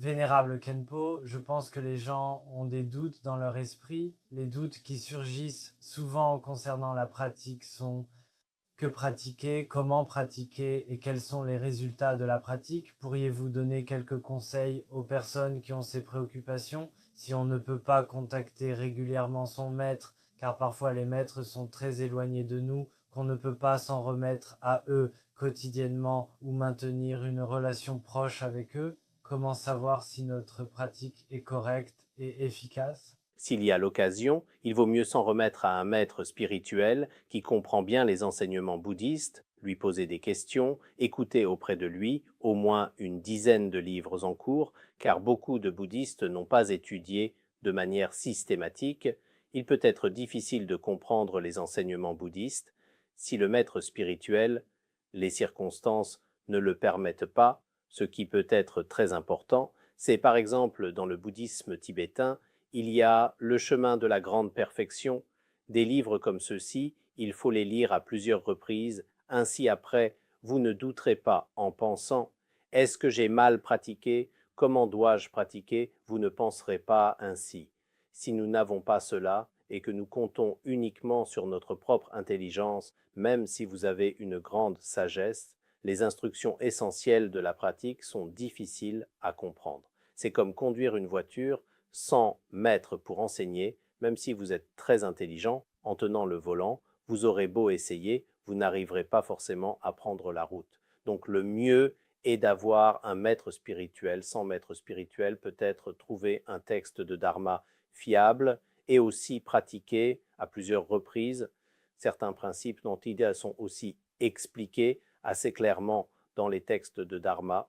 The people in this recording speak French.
Vénérable Kenpo, je pense que les gens ont des doutes dans leur esprit. Les doutes qui surgissent souvent concernant la pratique sont: que pratiquer, comment pratiquer et quels sont les résultats de la pratique? Pourriez-vous donner quelques conseils aux personnes qui ont ces préoccupations? Si on ne peut pas contacter régulièrement son maître, car parfois les maîtres sont très éloignés de nous, qu'on ne peut pas s'en remettre à eux quotidiennement ou maintenir une relation proche avec eux, comment savoir si notre pratique est correcte et efficace? S'il y a l'occasion, il vaut mieux s'en remettre à un maître spirituel qui comprend bien les enseignements bouddhistes, lui poser des questions, écouter auprès de lui au moins une dizaine de livres en cours, car beaucoup de bouddhistes n'ont pas étudié de manière systématique. Il peut être difficile de comprendre les enseignements bouddhistes si le maître spirituel, les circonstances ne le permettent pas. Ce qui peut être très important, c'est par exemple dans le bouddhisme tibétain, il y a le chemin de la grande perfection. Des livres comme ceux-ci, il faut les lire à plusieurs reprises, ainsi après, vous ne douterez pas en pensant: est-ce que j'ai mal pratiqué? Comment dois-je pratiquer? Vous ne penserez pas ainsi. Si nous n'avons pas cela et que nous comptons uniquement sur notre propre intelligence, même si vous avez une grande sagesse, les instructions essentielles de la pratique sont difficiles à comprendre. C'est comme conduire une voiture sans maître pour enseigner. Même si vous êtes très intelligent, en tenant le volant, vous aurez beau essayer, vous n'arriverez pas forcément à prendre la route. Donc le mieux est d'avoir un maître spirituel. Sans maître spirituel, peut-être trouver un texte de dharma fiable et aussi pratiquer à plusieurs reprises. Certains principes dont idées sont aussi expliqués assez clairement dans les textes de dharma.